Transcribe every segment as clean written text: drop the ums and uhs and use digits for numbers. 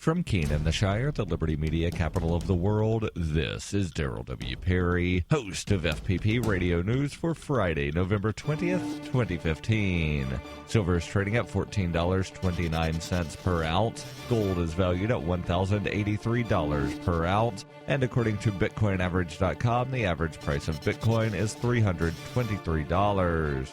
From Keene in the Shire, the Liberty Media capital of the world, this is Daryl W. Perry, host of FPP Radio News for Friday, November 20th, 2015. Silver is trading at $14.29 per ounce. Gold is valued at $1,083 per ounce. And according to BitcoinAverage.com, the average price of Bitcoin is $323.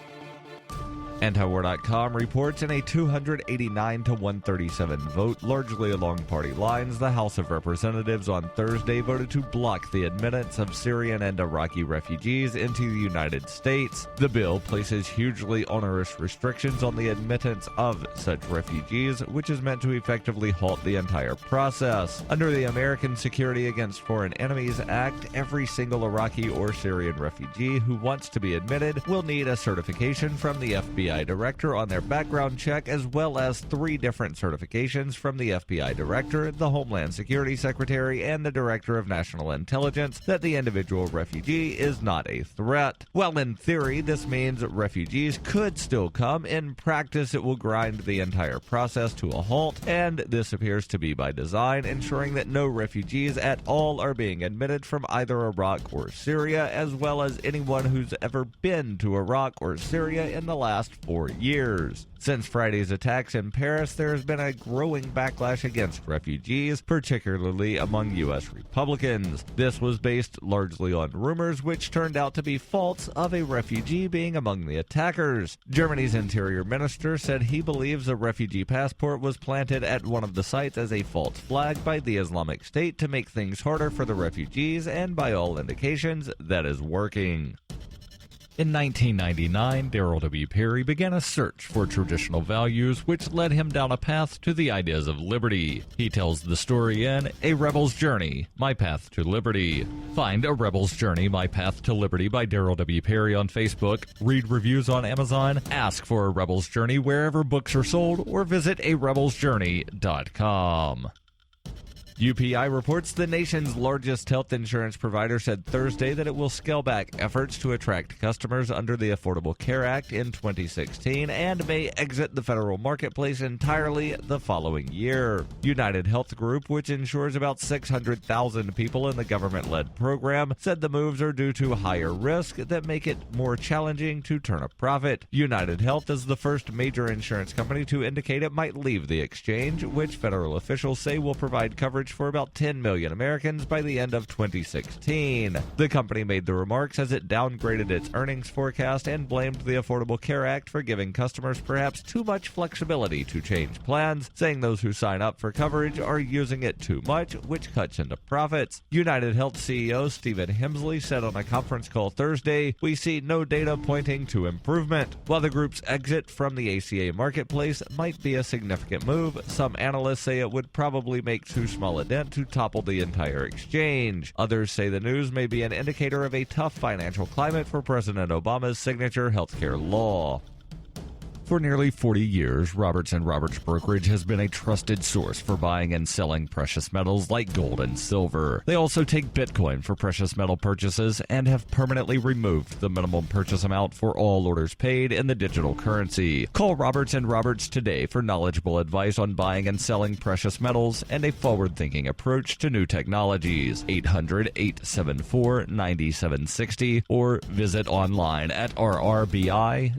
Antiwar.com reports in a 289 to 137 vote, largely along party lines, the House of Representatives on Thursday voted to block the admittance of Syrian and Iraqi refugees into the United States. The bill places hugely onerous restrictions on the admittance of such refugees, which is meant to effectively halt the entire process. Under the American Security Against Foreign Enemies Act, every single Iraqi or Syrian refugee who wants to be admitted will need a certification from the FBI director on their background check, as well as 3 different certifications from the FBI director, the Homeland Security Secretary, and the Director of National Intelligence that the individual refugee is not a threat. Well, in theory, this means refugees could still come. In practice, it will grind the entire process to a halt, and this appears to be by design, ensuring that no refugees at all are being admitted from either Iraq or Syria, as well as anyone who's ever been to Iraq or Syria in the last 4 years. Since Friday's attacks in Paris, there has been a growing backlash against refugees, particularly among U.S. Republicans. This was based largely on rumors, which turned out to be false, of a refugee being among the attackers. Germany's interior minister said he believes a refugee passport was planted at one of the sites as a false flag by the Islamic State to make things harder for the refugees, and by all indications, that is working. In 1999, Daryl W. Perry began a search for traditional values, which led him down a path to the ideas of liberty. He tells the story in A Rebel's Journey, My Path to Liberty. Find A Rebel's Journey, My Path to Liberty by Daryl W. Perry on Facebook, read reviews on Amazon, ask for A Rebel's Journey wherever books are sold, or visit arebelsjourney.com. UPI reports the nation's largest health insurance provider said Thursday that it will scale back efforts to attract customers under the Affordable Care Act in 2016 and may exit the federal marketplace entirely the following year. UnitedHealth Group, which insures about 600,000 people in the government-led program, said the moves are due to higher risk that make it more challenging to turn a profit. UnitedHealth is the first major insurance company to indicate it might leave the exchange, which federal officials say will provide coverage for about 10 million Americans by the end of 2016. The company made the remarks as it downgraded its earnings forecast and blamed the Affordable Care Act for giving customers perhaps too much flexibility to change plans, saying those who sign up for coverage are using it too much, which cuts into profits. UnitedHealth CEO Stephen Hemsley said on a conference call Thursday, "We see no data pointing to improvement." While the group's exit from the ACA marketplace might be a significant move, some analysts say it would probably make too small a dent to topple the entire exchange. Others say the news may be an indicator of a tough financial climate for President Obama's signature healthcare law. For nearly 40 years, Roberts & Roberts Brokerage has been a trusted source for buying and selling precious metals like gold and silver. They also take Bitcoin for precious metal purchases and have permanently removed the minimum purchase amount for all orders paid in the digital currency. Call Roberts & Roberts today for knowledgeable advice on buying and selling precious metals and a forward-thinking approach to new technologies. 800-874-9760 or visit online at rrbi.co.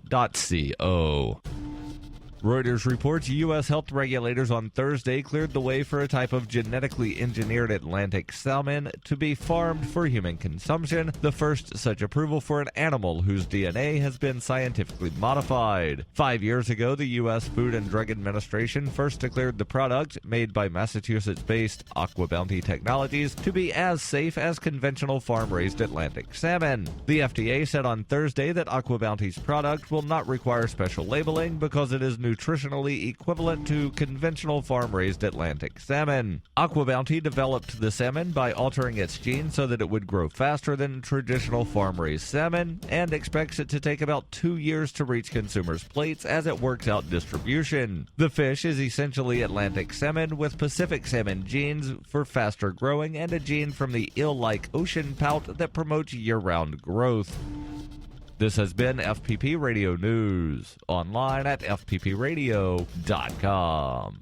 Reuters reports U.S. health regulators on Thursday cleared the way for a type of genetically engineered Atlantic salmon to be farmed for human consumption, the first such approval for an animal whose DNA has been scientifically modified. 5 years ago, the U.S. Food and Drug Administration first declared the product, made by Massachusetts-based AquaBounty Technologies, to be as safe as conventional farm-raised Atlantic salmon. The FDA said on Thursday that AquaBounty's product will not require special labeling because it is nutritionally equivalent to conventional farm-raised Atlantic salmon. AquaBounty developed the salmon by altering its genes so that it would grow faster than traditional farm-raised salmon and expects it to take about 2 years to reach consumers' plates as it works out distribution. The fish is essentially Atlantic salmon with Pacific salmon genes for faster growing and a gene from the eel-like ocean pout that promotes year-round growth. This has been FPP Radio News, online at fppradio.com.